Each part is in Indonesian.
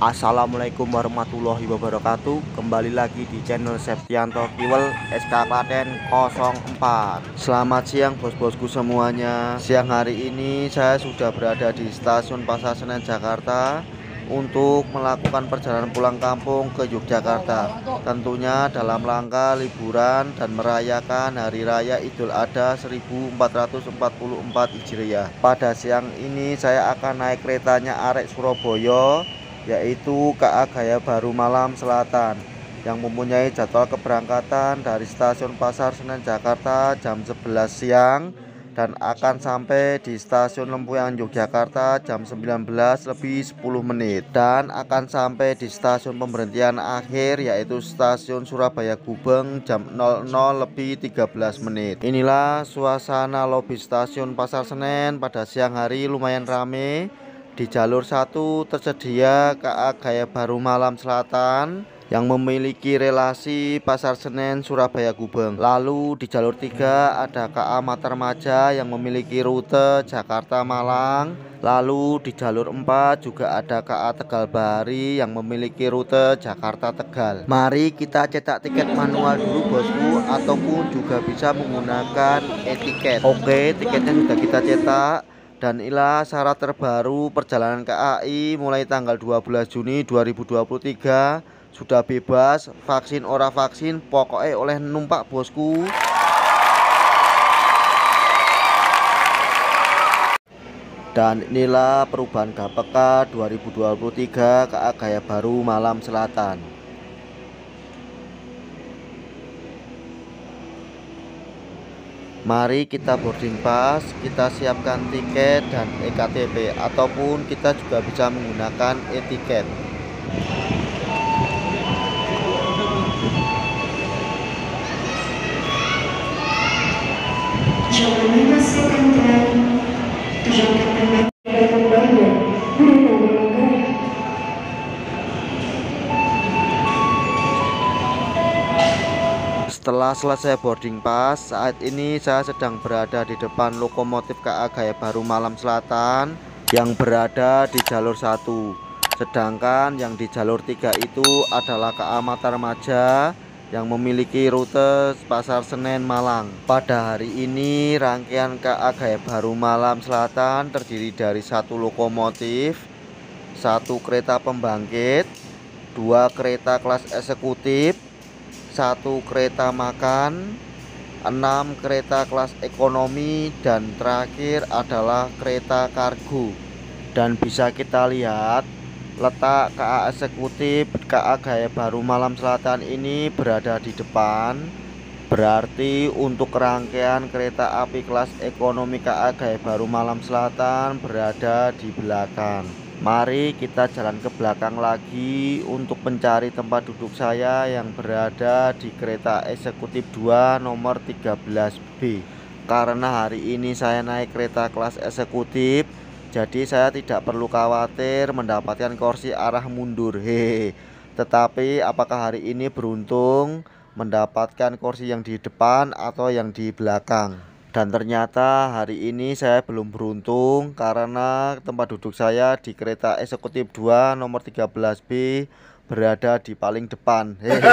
Assalamualaikum warahmatullahi wabarakatuh. Kembali lagi di channel Septianto Kiwel SK Klaten 04. Selamat siang bos-bosku semuanya. Siang hari ini saya sudah berada di stasiun Pasar Senen Jakarta untuk melakukan perjalanan pulang kampung ke Yogyakarta, tentunya dalam rangka liburan dan merayakan Hari Raya Idul Adha 1444 Hijriah. Pada siang ini saya akan naik keretanya arek Surabaya, yaitu KA Gaya Baru Malam Selatan, yang mempunyai jadwal keberangkatan dari stasiun Pasar Senen Jakarta jam 11 siang dan akan sampai di stasiun Lempuyang Yogyakarta jam 19:10 dan akan sampai di stasiun pemberhentian akhir yaitu stasiun Surabaya Gubeng jam 00:13. Inilah suasana lobi stasiun Pasar Senen pada siang hari, lumayan rame. Di jalur 1 tersedia KA Gaya Baru Malam Selatan yang memiliki relasi Pasar Senen Surabaya Gubeng. Lalu di jalur 3 ada KA Matarmaja yang memiliki rute Jakarta Malang. Lalu di jalur 4 juga ada KA Tegal Bahari yang memiliki rute Jakarta Tegal. Mari kita cetak tiket manual dulu bosku, ataupun juga bisa menggunakan e-tiket. Oke, tiketnya sudah kita cetak. Dan inilah syarat terbaru perjalanan KAI mulai tanggal 12 Juni 2023. Sudah bebas vaksin ora vaksin, pokoknya oleh numpak bosku. Dan inilah perubahan GAPK 2023 KA Gaya Baru Malam Selatan. Mari kita boarding pass, kita siapkan tiket dan eKTP, ataupun kita juga bisa menggunakan e-tiket. Setelah selesai boarding pass, saat ini saya sedang berada di depan lokomotif KA Gaya Baru Malam Selatan yang berada di jalur 1. Sedangkan yang di jalur 3 itu adalah KA Matarmaja yang memiliki rute Pasar Senen Malang. Pada hari ini rangkaian KA Gaya Baru Malam Selatan terdiri dari 1 lokomotif, 1 kereta pembangkit, 2 kereta kelas eksekutif, 1 kereta makan, 6 kereta kelas ekonomi, dan terakhir adalah kereta kargo. Dan bisa kita lihat letak KA eksekutif KA Gaya Baru Malam Selatan ini berada di depan. Berarti untuk rangkaian kereta api kelas ekonomi KA Gaya Baru Malam Selatan berada di belakang. Mari kita jalan ke belakang lagi untuk mencari tempat duduk saya yang berada di kereta eksekutif 2 nomor 13B. Karena hari ini saya naik kereta kelas eksekutif, jadi saya tidak perlu khawatir mendapatkan kursi arah mundur. Hehe. Tetapi apakah hari ini beruntung mendapatkan kursi yang di depan atau yang di belakang? Dan ternyata hari ini saya belum beruntung karena tempat duduk saya di kereta eksekutif 2 nomor 13B berada di paling depan. Hehehe.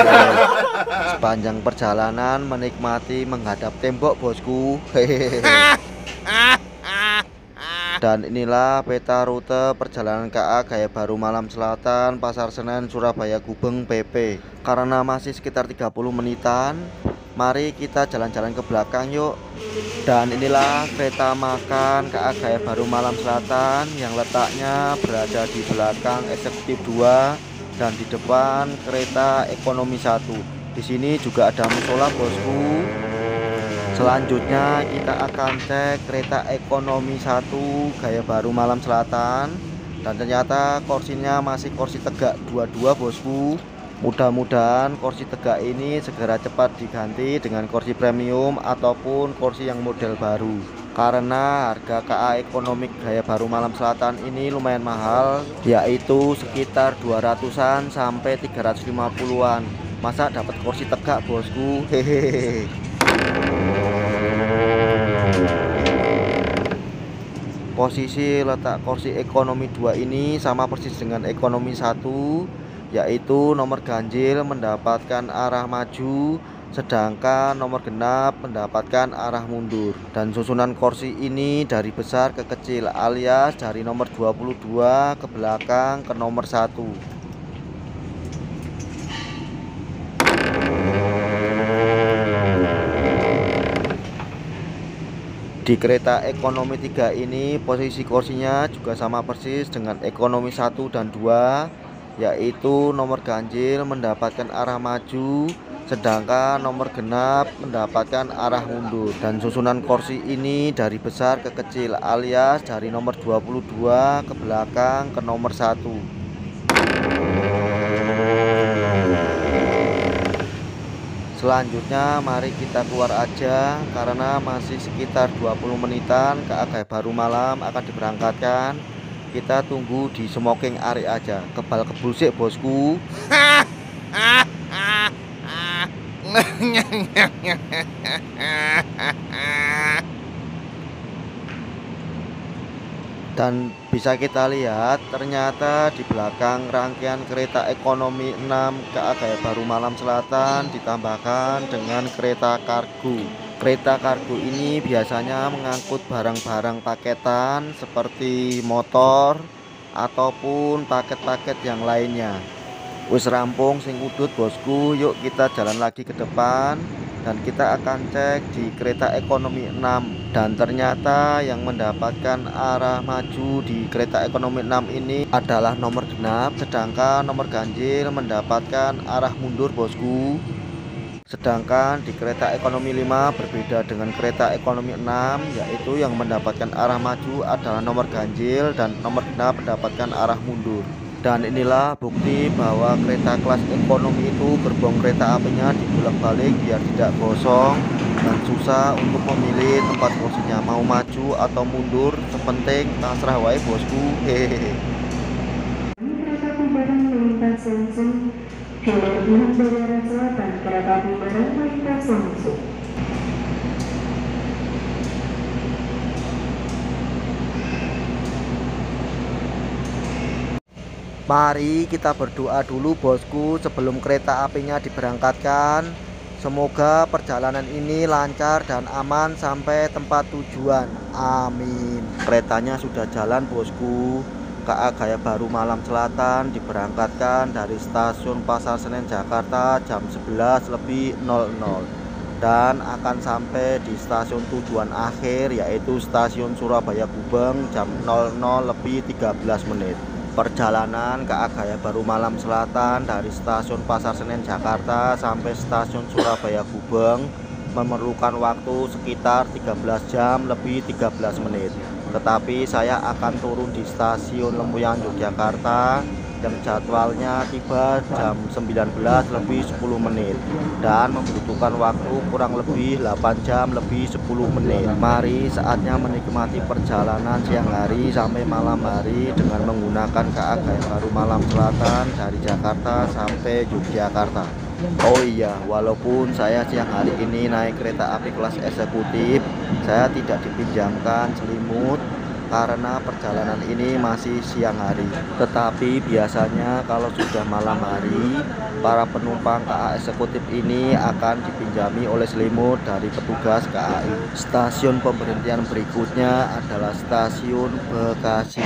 Sepanjang perjalanan menikmati menghadap tembok bosku. Hehehe. Dan inilah peta rute perjalanan KA Gaya Baru Malam Selatan Pasar Senen Surabaya Gubeng PP. Karena masih sekitar 30 menitan, mari kita jalan-jalan ke belakang yuk. Dan inilah kereta makan KA Gaya Baru Malam Selatan yang letaknya berada di belakang eksekutif 2 dan di depan kereta ekonomi 1. Di sini juga ada musola bosku. Selanjutnya kita akan cek kereta ekonomi 1 Gaya Baru Malam Selatan, dan ternyata kursinya masih kursi tegak 22 bosku. Mudah-mudahan kursi tegak ini segera cepat diganti dengan kursi premium ataupun kursi yang model baru, karena harga KA ekonomi Gaya Baru Malam Selatan ini lumayan mahal, yaitu sekitar 200-an sampai 350-an. Masa dapat kursi tegak bosku? Hehehe. Posisi letak kursi ekonomi 2 ini sama persis dengan ekonomi 1, yaitu nomor ganjil mendapatkan arah maju, sedangkan nomor genap mendapatkan arah mundur. Dan susunan kursi ini dari besar ke kecil, alias dari nomor 22 ke belakang ke nomor 1. Di kereta ekonomi 3 ini posisi kursinya juga sama persis dengan ekonomi 1 dan 2, yaitu nomor ganjil mendapatkan arah maju, sedangkan nomor genap mendapatkan arah mundur. Dan susunan kursi ini dari besar ke kecil, alias dari nomor 22 ke belakang ke nomor 1. Selanjutnya mari kita keluar aja, karena masih sekitar 20 menitan KA Baru Malam akan diberangkatkan. Kita tunggu di smoking area aja. Kebal kebul sik bosku. Dan bisa kita lihat ternyata di belakang rangkaian kereta ekonomi 6 KA Baru Malam Selatan ditambahkan dengan kereta kargo. Kereta kargo ini biasanya mengangkut barang-barang paketan seperti motor ataupun paket-paket yang lainnya. Wis rampung sing udut bosku, yuk kita jalan lagi ke depan dan kita akan cek di kereta ekonomi 6. Dan ternyata yang mendapatkan arah maju di kereta ekonomi 6 ini adalah nomor genap, sedangkan nomor ganjil mendapatkan arah mundur bosku. Sedangkan di kereta ekonomi 5 berbeda dengan kereta ekonomi 6, yaitu yang mendapatkan arah maju adalah nomor ganjil dan nomor genap mendapatkan arah mundur. Dan inilah bukti bahwa kereta kelas ekonomi itu gerbong kereta apinya dibolak-balik biar tidak gosong dan susah untuk memilih tempat kursinya, mau maju atau mundur, sepenting terserah wae bosku. Hehehe. Kereta api barang melintas langsung. Jalur 6 Balikpapan Selatan, kereta api barang melintas langsung. Mari kita berdoa dulu bosku sebelum kereta apinya diberangkatkan. Semoga perjalanan ini lancar dan aman sampai tempat tujuan. Amin. Keretanya sudah jalan bosku. KA Baru Malam Selatan diberangkatkan dari stasiun Pasar Senen Jakarta jam 11.00 dan akan sampai di stasiun tujuan akhir, yaitu stasiun Surabaya Gubeng jam 00.13. Perjalanan KA Baru Malam Selatan dari stasiun Pasar Senen Jakarta sampai stasiun Surabaya Gubeng memerlukan waktu sekitar 13 jam lebih 13 menit. Tetapi saya akan turun di stasiun Lempuyan Yogyakarta yang jadwalnya tiba jam 19.10 dan membutuhkan waktu kurang lebih 8 jam lebih 10 menit. Mari saatnya menikmati perjalanan siang hari sampai malam hari dengan menggunakan KA Baru Malam Selatan dari Jakarta sampai Yogyakarta. Oh iya, walaupun saya siang hari ini naik kereta api kelas eksekutif, saya tidak dipinjamkan selimut karena perjalanan ini masih siang hari. Tetapi biasanya kalau sudah malam hari, para penumpang KA eksekutif ini akan dipinjami oleh selimut dari petugas KAI. Stasiun pemberhentian berikutnya adalah stasiun Bekasi.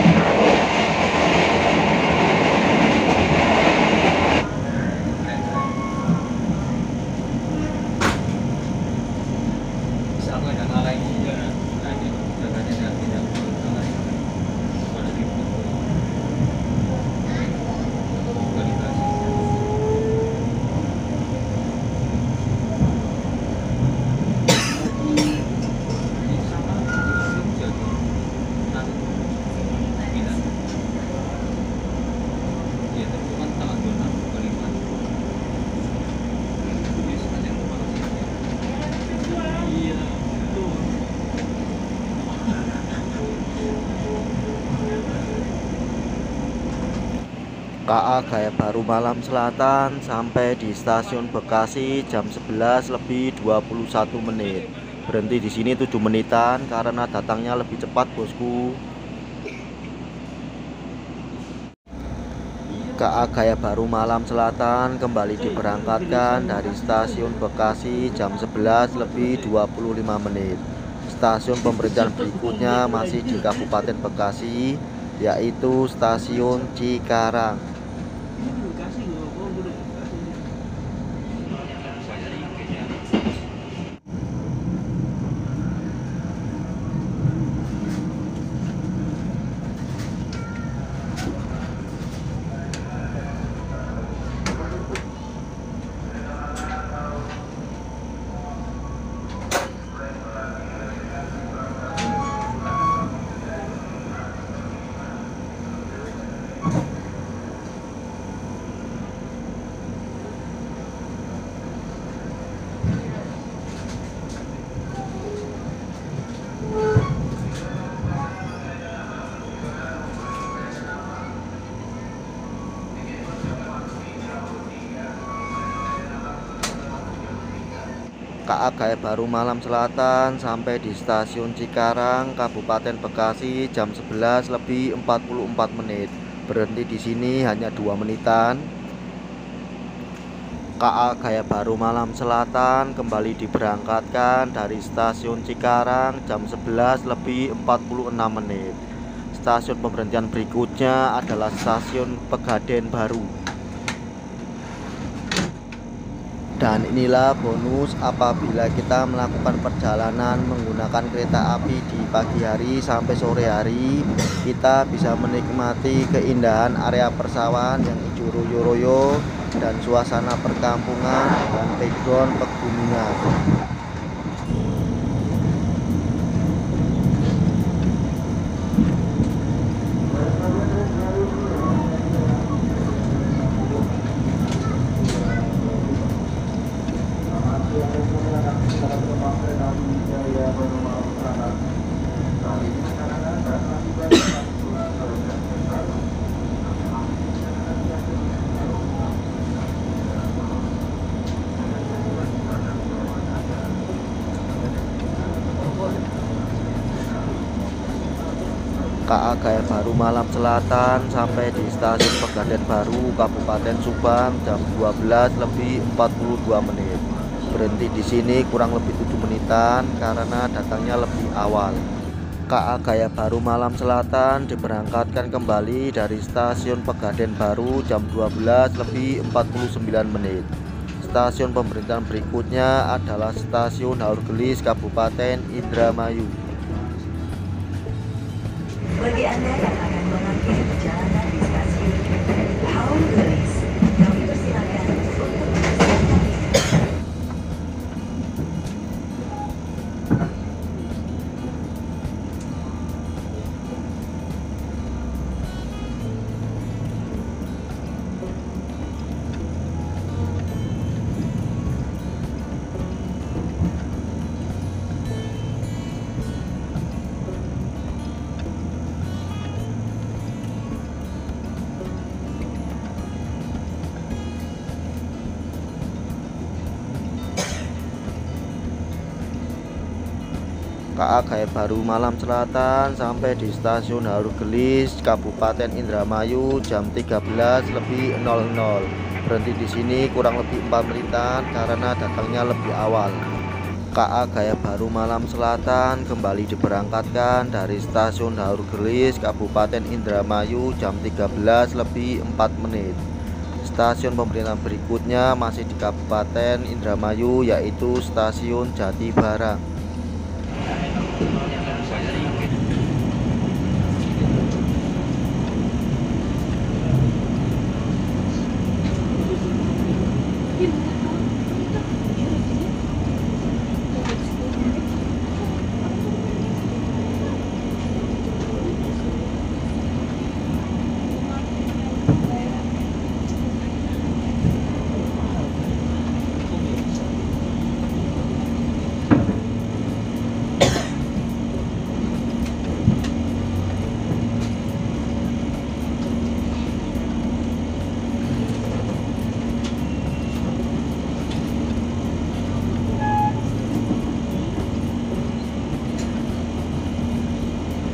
KA Baru Malam Selatan sampai di stasiun Bekasi jam 11.21. Berhenti di sini 7 menitan karena datangnya lebih cepat bosku. KA Gaya Baru Malam Selatan kembali diberangkatkan dari stasiun Bekasi jam 11:25 menit. Stasiun pemberhentian berikutnya masih di Kabupaten Bekasi, yaitu stasiun Cikarang. KA Gaya Baru Malam Selatan sampai di stasiun Cikarang, Kabupaten Bekasi jam 11:44 menit. Berhenti di sini hanya 2 menitan. KA Gaya Baru Malam Selatan kembali diberangkatkan dari stasiun Cikarang jam 11:46 menit. Stasiun pemberhentian berikutnya adalah stasiun Pegadaian Baru. Dan inilah bonus apabila kita melakukan perjalanan menggunakan kereta api di pagi hari sampai sore hari. Kita bisa menikmati keindahan area persawahan yang hijau royo-royo dan suasana perkampungan dan background pegunungan. KA Gaya Baru Malam Selatan sampai di stasiun Pegadaian Baru, Kabupaten Subang jam 12:42 menit. Berhenti di sini kurang lebih 7 menitan karena datangnya lebih awal. KA Gaya Baru Malam Selatan diberangkatkan kembali dari stasiun Pegadaian Baru jam 12:49 menit. Stasiun pemberhentian berikutnya adalah stasiun Haurgelis, Kabupaten Indramayu. Bagi Anda yang akan mengambil perjalanan di stasiun Haurgelis, kami persilakan untuk mempersiapkan diri. KA Gaya Baru Malam Selatan sampai di stasiun Haurgelis, Kabupaten Indramayu jam 13:00. Berhenti di sini kurang lebih 4 menitan karena datangnya lebih awal. KA Gaya Baru Malam Selatan kembali diberangkatkan dari stasiun Haurgelis, Kabupaten Indramayu jam 13:04 menit. Stasiun pemberhentian berikutnya masih di Kabupaten Indramayu, yaitu stasiun Jatibarang.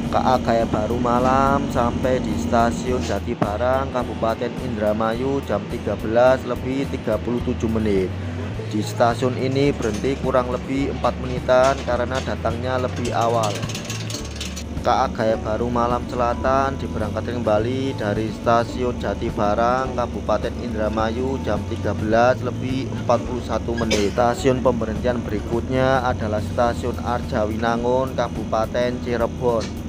KA Gaya Baru Malam sampai di stasiun Jatibarang Kabupaten Indramayu jam 13:37 menit. Di stasiun ini berhenti kurang lebih 4 menitan karena datangnya lebih awal. KA Gaya Baru Malam Selatan diberangkatkan kembali dari stasiun Jatibarang Kabupaten Indramayu jam 13:41 menit. Stasiun pemberhentian berikutnya adalah stasiun Arjawinangun Kabupaten Cirebon.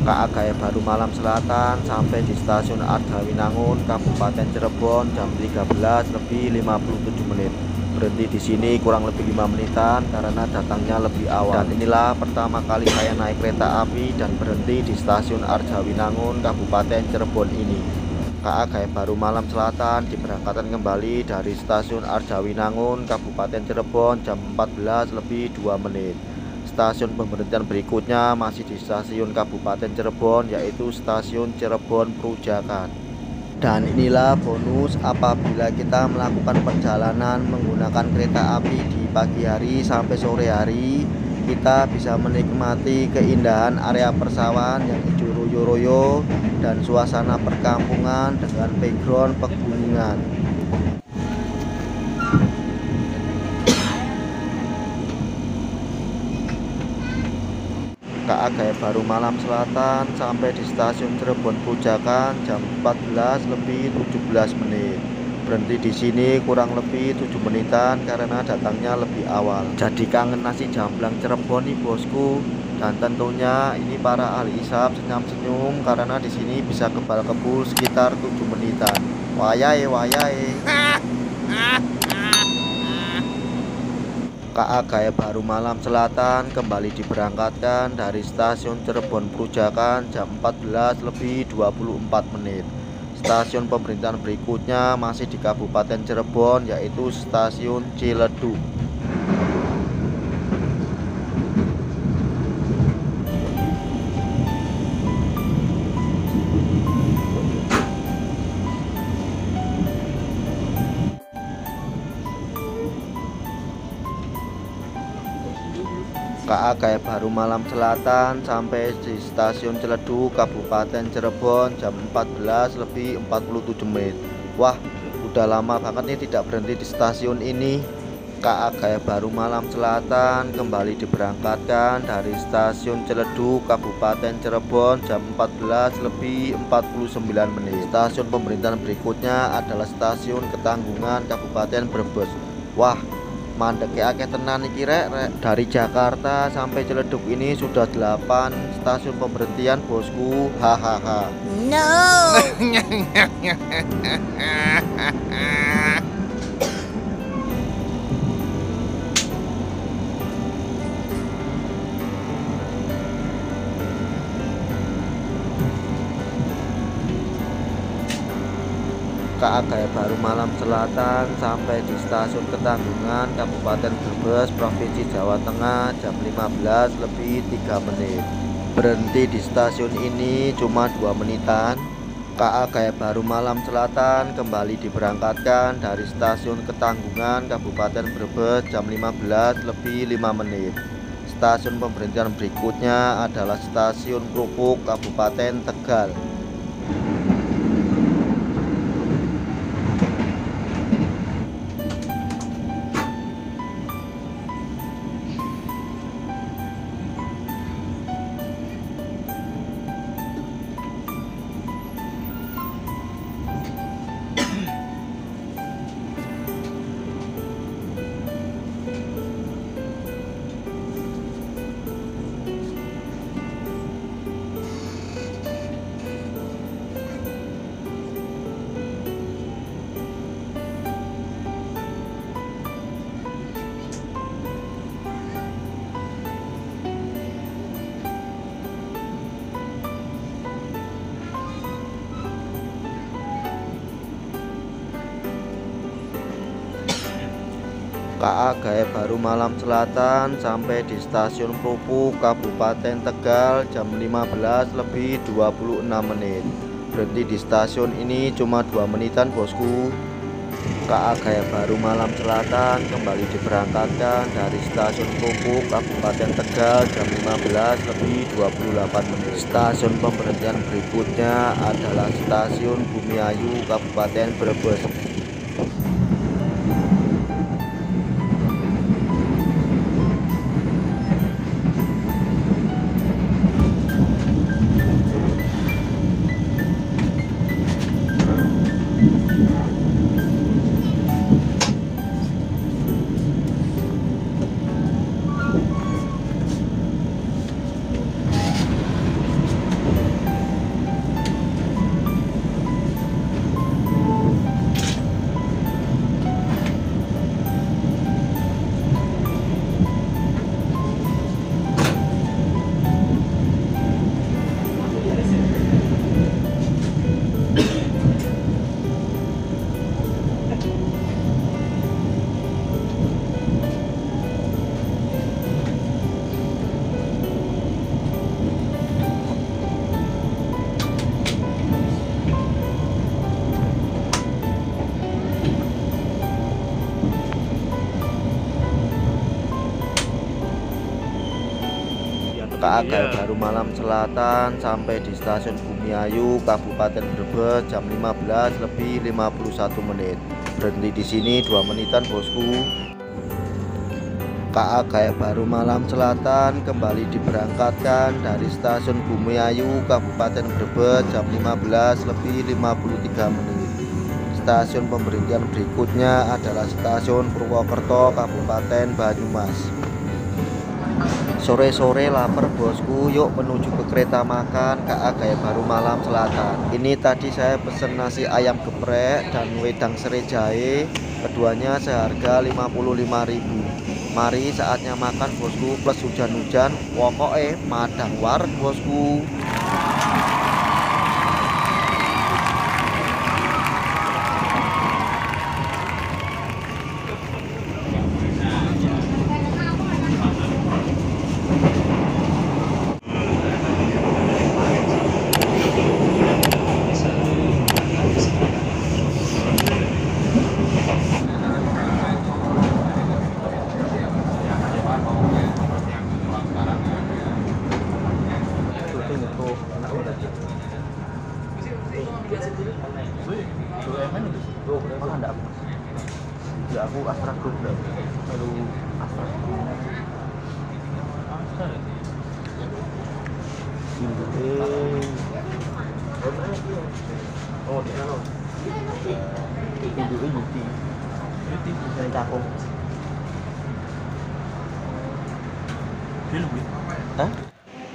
KA Gaya Baru Malam Selatan sampai di stasiun Arjawinangun Kabupaten Cirebon jam 13:57 menit. Berhenti di sini kurang lebih 5 menitan karena datangnya lebih awal. Dan inilah pertama kali saya naik kereta api dan berhenti di stasiun Arjawinangun Kabupaten Cirebon ini. KA Gaya Baru Malam Selatan diberangkatkan kembali dari stasiun Arjawinangun Kabupaten Cirebon jam 14:02 menit. Stasiun pemberhentian berikutnya masih di stasiun Kabupaten Cirebon, yaitu stasiun Cirebon Prujakan. Dan inilah bonus apabila kita melakukan perjalanan menggunakan kereta api di pagi hari sampai sore hari. Kita bisa menikmati keindahan area persawahan yang hijau royo-royo dan suasana perkampungan dengan background pegunungan. KA Gaya Baru Malam Selatan sampai di stasiun Cirebon Prujakan jam 14:17 menit. Berhenti di sini kurang lebih 7 menitan karena datangnya lebih awal. Jadi kangen nasi jamblang Cirebon nih bosku. Dan tentunya ini para ahli isap senyum-senyum karena di sini bisa kebal-kebul sekitar 7 menitan. Wayahe wayahe. KA Gaya Baru Malam Selatan kembali diberangkatkan dari stasiun Cirebon Prujakan jam 14:24 menit. Stasiun pemberhentian berikutnya masih di Kabupaten Cirebon, yaitu stasiun Ciledug. KA Gaya Baru Malam Selatan sampai di stasiun Ciledug Kabupaten Cirebon jam 14:47 menit. Wah, udah lama banget nih tidak berhenti di stasiun ini. KA Gaya Baru Malam Selatan kembali diberangkatkan dari stasiun Ciledug Kabupaten Cirebon jam 14:49 menit. Stasiun pemberhentian berikutnya adalah stasiun Ketanggungan Kabupaten Brebes. Wah, mandeke akeh tenan iki rek. Dari Jakarta sampai Ciledug ini sudah 8 stasiun pemberhentian bosku. Hahaha. No. KA Gaya Baru Malam Selatan sampai di stasiun Ketanggungan Kabupaten Brebes Provinsi Jawa Tengah jam 15:03 menit. Berhenti di stasiun ini cuma 2 menitan. KA Gaya Baru Malam Selatan kembali diberangkatkan dari stasiun Ketanggungan Kabupaten Brebes jam 15:05 menit. Stasiun pemberhentian berikutnya adalah stasiun Krupuk Kabupaten Tegal. KA Gaya Baru Malam Selatan sampai di Stasiun Krupuk Kabupaten Tegal jam 15:26. Berhenti di stasiun ini cuma 2 menitan bosku. KA Gaya Baru Malam Selatan kembali diberangkatkan dari Stasiun Krupuk Kabupaten Tegal jam 15:28. Stasiun pemberhentian berikutnya adalah Stasiun Bumiayu Kabupaten Brebes. KA Gaya Baru Malam Selatan sampai di Stasiun Bumiayu Kabupaten Brebes jam 15:51. Berhenti di sini 2 menitan bosku. KA Gaya Baru Malam Selatan kembali diberangkatkan dari Stasiun Bumiayu Kabupaten Brebes jam 15:53. Stasiun pemberhentian berikutnya adalah Stasiun Purwokerto Kabupaten Banyumas. Sore-sore lapar bosku, yuk menuju ke kereta makan KA Gaya Baru Malam Selatan. Ini tadi saya pesen nasi ayam geprek dan wedang serai jahe, keduanya seharga 55.000. Mari saatnya makan bosku, plus hujan-hujan, pokoknya madang wareg bosku. Aku Astra Group baru Astra. Oh, di sana. Itu Yuti. Yuti dari Cakung. Hah?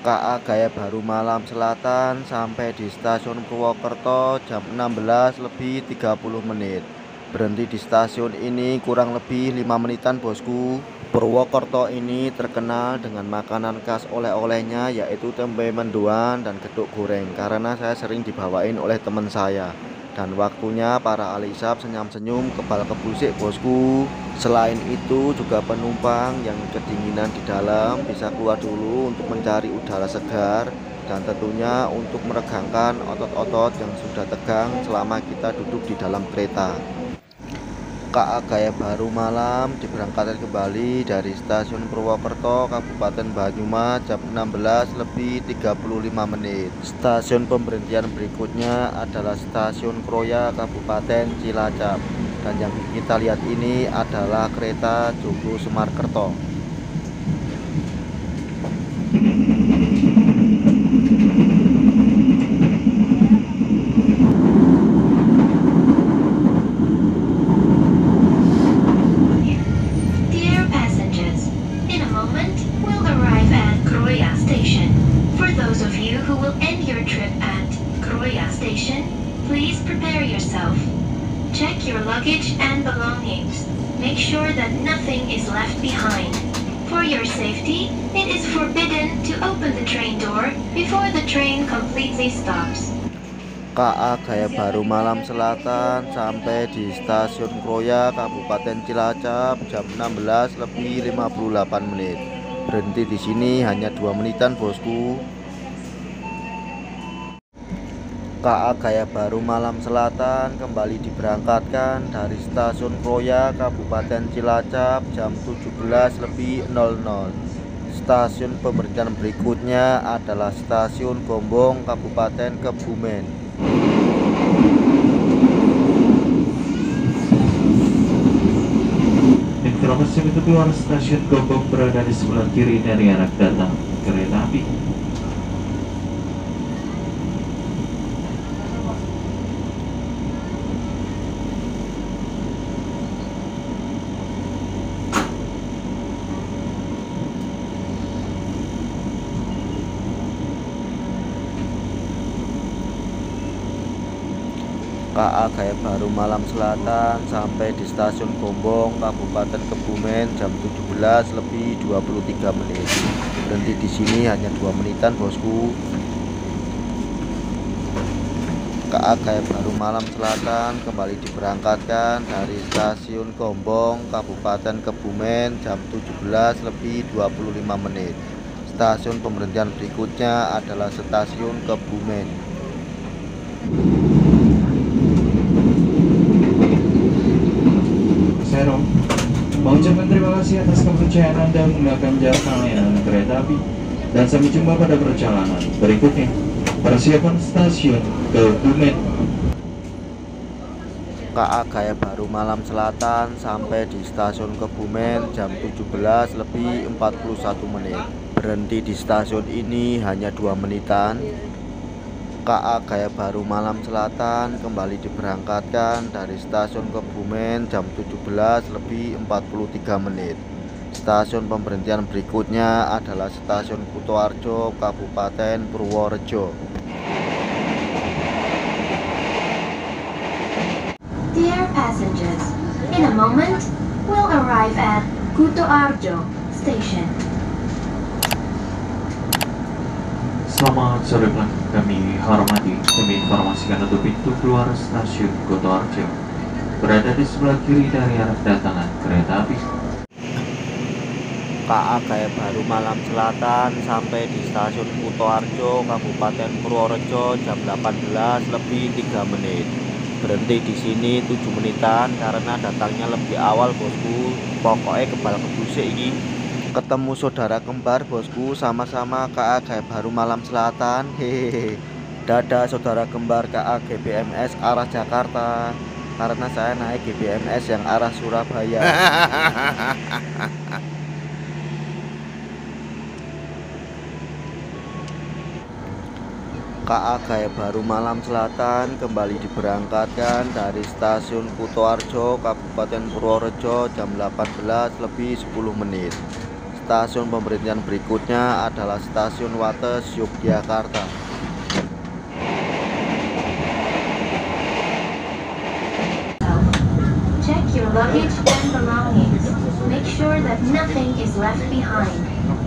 KA Gaya Baru Malam Selatan sampai di Stasiun Purwokerto jam 16:30. Berhenti di stasiun ini kurang lebih 5 menitan bosku. Purwokerto ini terkenal dengan makanan khas oleh-olehnya yaitu tempe mendoan dan geduk goreng, karena saya sering dibawain oleh teman saya. Dan waktunya para alisap senyum-senyum kebal kebusik bosku. Selain itu juga penumpang yang kedinginan di dalam bisa keluar dulu untuk mencari udara segar, dan tentunya untuk meregangkan otot-otot yang sudah tegang selama kita duduk di dalam kereta. KA Gaya Baru Malam diberangkatkan kembali dari Stasiun Purwokerto Kabupaten Banyumas jam 16:35. Stasiun pemberhentian berikutnya adalah Stasiun Kroya Kabupaten Cilacap, dan yang kita lihat ini adalah kereta Joglo Semarkerto. Please prepare yourself. Check your luggage and belongings. Make sure that nothing is left behind. For your safety, it is forbidden to open the train door before the train completely stops. KA Gaya Baru Malam Selatan sampai di Stasiun Kroya Kabupaten Cilacap jam 16:58. Berhenti di sini hanya 2 menitan bosku. KA Gaya Baru Malam Selatan kembali diberangkatkan dari Stasiun Kroya Kabupaten Cilacap jam 17:00. Stasiun pemberhentian berikutnya adalah Stasiun Gombong Kabupaten Kebumen. Informasi untuk keluar Stasiun Gombong berada di sebelah kiri dari arah datang kereta api. KA Gaya Baru Malam Selatan sampai di Stasiun Gombong Kabupaten Kebumen jam 17:23. Berhenti di sini hanya 2 menitan bosku. KA Gaya Baru Malam Selatan kembali diberangkatkan dari Stasiun Gombong Kabupaten Kebumen jam 17:25. Stasiun pemberhentian berikutnya adalah Stasiun Kebumen. Serom mengucapkan terima kasih atas kepercayaan Anda menggunakan jasa layanan kereta api, dan sampai jumpa pada perjalanan berikutnya. Persiapan stasiun Kebumen. KA Gaya Baru Malam Selatan sampai di Stasiun Kebumen jam 17:41. Berhenti di stasiun ini hanya 2 menitan. KA Gaya Baru Malam Selatan kembali diberangkatkan dari Stasiun Kebumen jam 17:43. Stasiun pemberhentian berikutnya adalah Stasiun Kutoarjo Kabupaten Purworejo. Dear passengers, in a moment, we'll arrive at Kutoarjo Station. Selamat sore, kami hormati. Kami informasikan untuk pintu keluar Stasiun Kutoarjo berada di sebelah kiri dari arah datangan kereta api. KA Gaya Baru Malam Selatan sampai di Stasiun Kutoarjo Kabupaten Purworejo jam 18:03. Berhenti di sini 7 menitan karena datangnya lebih awal bosku. Pokoknya kebal kebusik ini. Ketemu saudara kembar bosku, sama-sama KA Gaya Baru Malam Selatan. Hehehe. Dadah saudara kembar KA GBMS arah Jakarta, karena saya naik GBMS yang arah Surabaya. KA Gaya Baru Malam Selatan kembali diberangkatkan dari Stasiun Kutoarjo Kabupaten Purworejo jam 18:10. Stasiun pemberhentian berikutnya adalah Stasiun Wates Yogyakarta. Check your luggage and belongings. Make sure that nothing is left behind.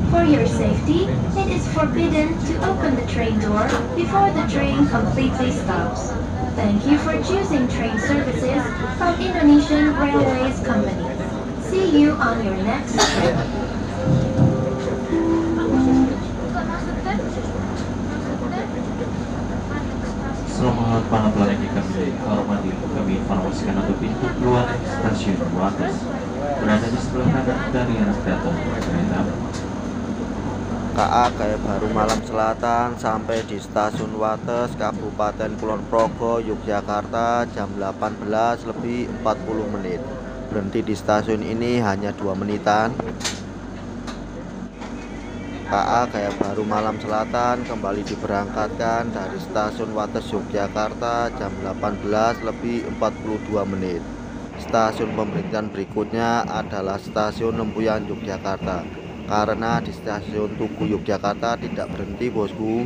For your safety, it is forbidden to open the train door before the train completely stops. Thank you for choosing train services from Indonesian Railways Company. See you on your next trip. Selamat malam pelanggan yang kami hormati. Kami informasikan untuk pintu keluar Stasiun Wates berada di sebelah kanan dari arah datang kereta api. KA Gaya Baru Malam Selatan sampai di Stasiun Wates Kabupaten Kulon Progo Yogyakarta jam 18:40. Berhenti di stasiun ini hanya 2 menitan. KA Gaya Baru Malam Selatan kembali diberangkatkan dari Stasiun Wates Yogyakarta jam 18:42. Stasiun pemberhentian berikutnya adalah Stasiun Lempuyan Yogyakarta, karena di Stasiun Tugu Yogyakarta tidak berhenti bosku.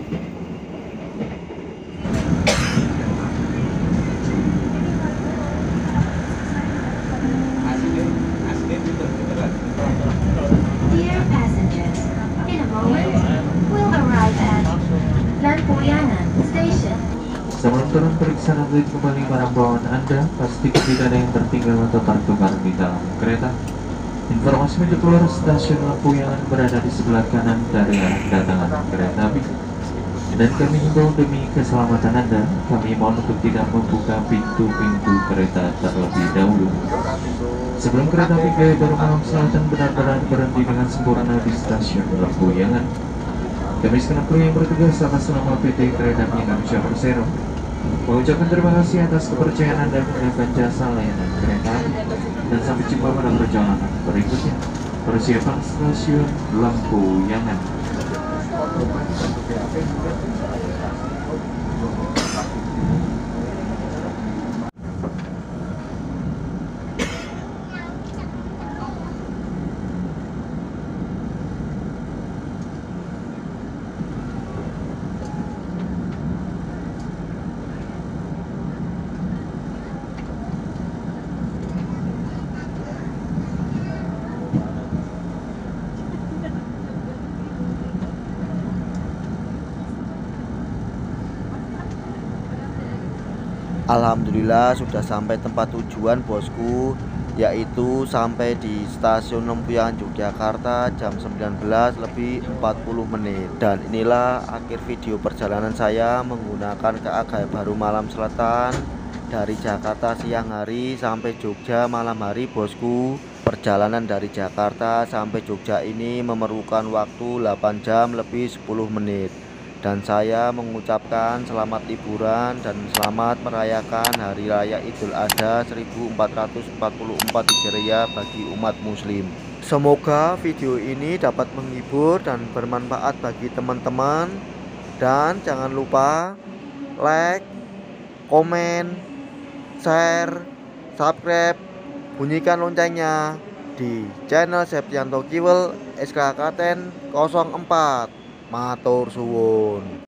Dear passengers, in a moment, we'll arrive at Lampuyanan Station. Sebelum aturan periksaan update kembali barang bawaan Anda, pastikan tidak ada yang tertinggal atau tertukar di dalam kereta. Informasi untuk keluar stasiun Lampuyangan berada di sebelah kanan dari arah kedatangan kereta api. Dan kami himbau demi keselamatan Anda, kami mohon untuk tidak membuka pintu-pintu kereta terlebih dahulu. Sebelum kereta api Gaya Baru Malam Selatan benar-benar berhenti dengan sempurna di stasiun Lampuyangan, kami segenap kru yang bertugas atas nama PT Kereta Api Indonesia Persero mengucapkan terima kasih atas kepercayaan Anda menggunakan jasa layanan kereta api, dan sampai jumpa pada perjalanan berikutnya. Persiapan stasiun Lampuyangan. Alhamdulillah sudah sampai tempat tujuan bosku, yaitu sampai di stasiun Lampuyangan Yogyakarta jam 19:40. Dan inilah akhir video perjalanan saya menggunakan KA Gaya Baru Malam Selatan dari Jakarta siang hari sampai Jogja malam hari bosku. Perjalanan dari Jakarta sampai Jogja ini memerlukan waktu 8 jam lebih 10 menit. Dan saya mengucapkan selamat liburan dan selamat merayakan Hari Raya Idul Adha 1444 Hijriah bagi umat muslim. Semoga video ini dapat menghibur dan bermanfaat bagi teman-teman. Dan jangan lupa like, komen, share, subscribe, bunyikan loncengnya di channel Septianto Kiwel SKKTN 04. Matur suwun.